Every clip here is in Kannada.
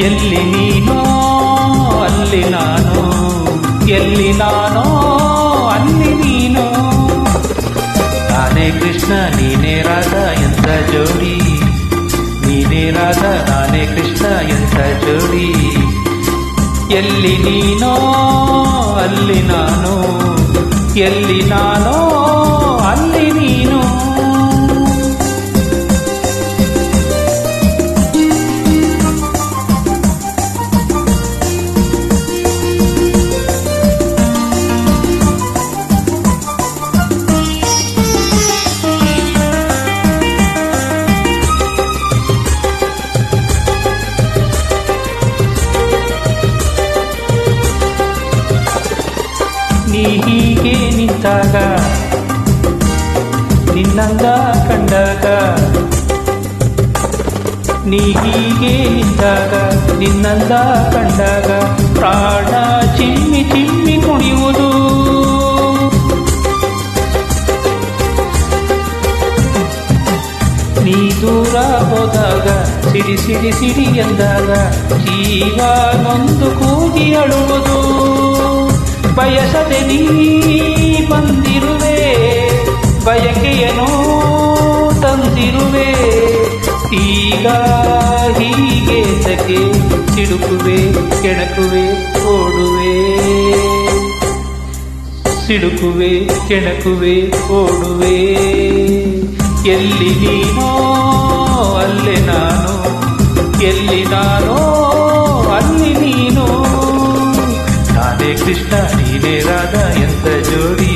ಎಲ್ಲಿ ನೀನೋ ಅಲ್ಲಿ ನಾನು, ಎಲ್ಲಿ ನಾನೋ ಅಲ್ಲಿ ನೀನು. ನಾನೇ ಕೃಷ್ಣ ನೀನೇ ರಾಧಾ ಎಂತ ಜೋಡಿ, ನೀನೇ ರಾಧಾ ನಾನೇ ಕೃಷ್ಣ ಎಂತ ಜೋಡಿ. ಎಲ್ಲಿ ನೀನೋ ಅಲ್ಲಿ ನಾನು, ಎಲ್ಲಿ ನಾನೋ ಅಲ್ಲಿ ನೀನು. ನೀ ಹೀಗೆ ನಿಂತಾಗ ನಿನ್ನಂದ ಕಂಡಾಗ, ನೀ ಹೀಗೆ ನಿಂತಾಗ ನಿನ್ನಂದ ಕಂಡಾಗ ಪ್ರಾಣ ಚಿಮ್ಮಿ ಚಿಮ್ಮಿ ಕುಣಿಯುವುದು. ನೀ ದೂರ ಹೋದಾಗ ಸಿಡಿ ಸಿಡಿ ಸಿಡಿ ಎಂದಾಗ ಜೀವ ನೊಂದು ಕೂಗಿ ಅಳುವುದು. ಬಯಸದೆ ನೀ ಬಂದಿರುವೆ, ಬಯಕೆಯನೋ ತಂದಿರುವೆ. ಈಗ ಹೀಗೆ ಸಕೆ ಸಿಡುಕುವೆ ಕೆಣಕುವೆ ಓಡುವೆ, ಸಿಡುಕುವೆ ಕೆಣಕುವೆ ಓಡುವೆ. ಎಲ್ಲಿ ನೀನೋ ಅಲ್ಲಿ ನಾನು, ಎಲ್ಲಿ ನಾನೋ ಅಲ್ಲಿ ನೀನು. ನಾನೇ ಕೃಷ್ಣ ನೀನೇ ರಾಧಾ ಎಂತ ಜೋಡಿ,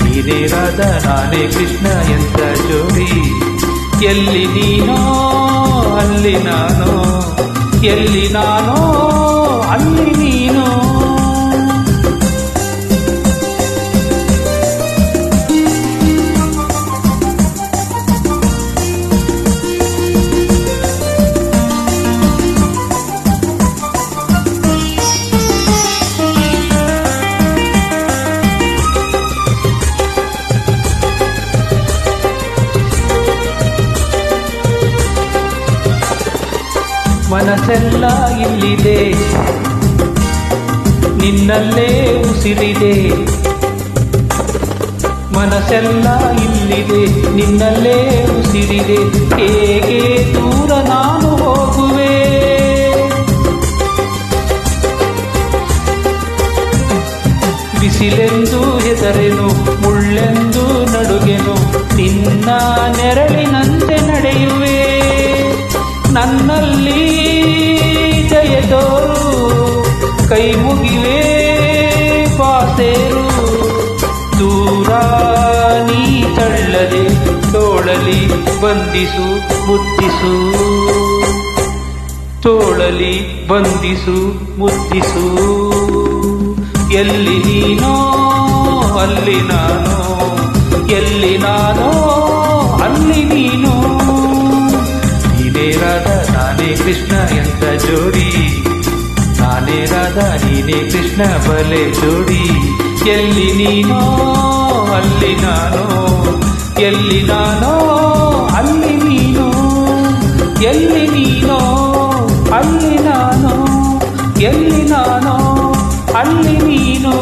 ನೀನೇ ರಾಧಾ ನಾನೇ ಕೃಷ್ಣ ಎಂತ ಜೋಡಿ. ಎಲ್ಲಿ ನೀನೋ ಅಲ್ಲಿ ನಾನು, ಎಲ್ಲಿ ನಾನೋ ಅಲ್ಲಿ ನೀನು. ಮನಸ್ಸೆಲ್ಲ ಇಲ್ಲಿದೆ, ನಿನ್ನಲ್ಲೇ ಉಸಿರಿದೆ. ಮನಸ್ಸೆಲ್ಲ ಇಲ್ಲಿದೆ, ನಿನ್ನಲ್ಲೇ ಉಸಿರಿದೆ. ಹೇಗೆ ದೂರ ನಾನು ಹೋಗುವೆ, ಬಿಸಿಲೆಂದು ಹೆದರೆನು ಮುಳ್ಳೆಂದು ನಡುಗೆನು, ನಿನ್ನ ನೆರಳಿನಂತೆ ನಡೆಯುವೆ. ನನ್ನಲ್ಲಿ ಜಯದೋರು ಕೈ ಮುಗಿವೆ ಪಾಸೇರು. ದೂರ ನೀ ತಳ್ಳದೆ ತೋಳಲಿ ಬಂಧಿಸು ಮುದ್ದಿಸು, ತೋಳಲಿ ಬಂಧಿಸು ಮುದ್ದಿಸು. ಎಲ್ಲಿ ನೀನೋ ಅಲ್ಲಿ ನಾನು, ಎಲ್ಲಿ ನಾನೋ ಅಲ್ಲಿ ನೀನು. ನೀನೇ ರಾಧಾ ನಾನೇ ಕೃಷ್ಣ ಎಂತ ಜೋಡಿ, ನಾನೇ ರಾಧಾ ನೀನೇ ಕೃಷ್ಣ ಬಲೆ ಜೋಡಿ. ಎಲ್ಲಿ ನೀನೋ ಅಲ್ಲಿ ನಾನು, ಎಲ್ಲಿ ನಾನೋ ಅಲ್ಲಿ ನೀನು. ಎಲ್ಲಿ ನೀನೋ ಅಲ್ಲಿ ನಾನು, ಎಲ್ಲಿ ನಾನೋ ಅಲ್ಲಿ ನೀನು.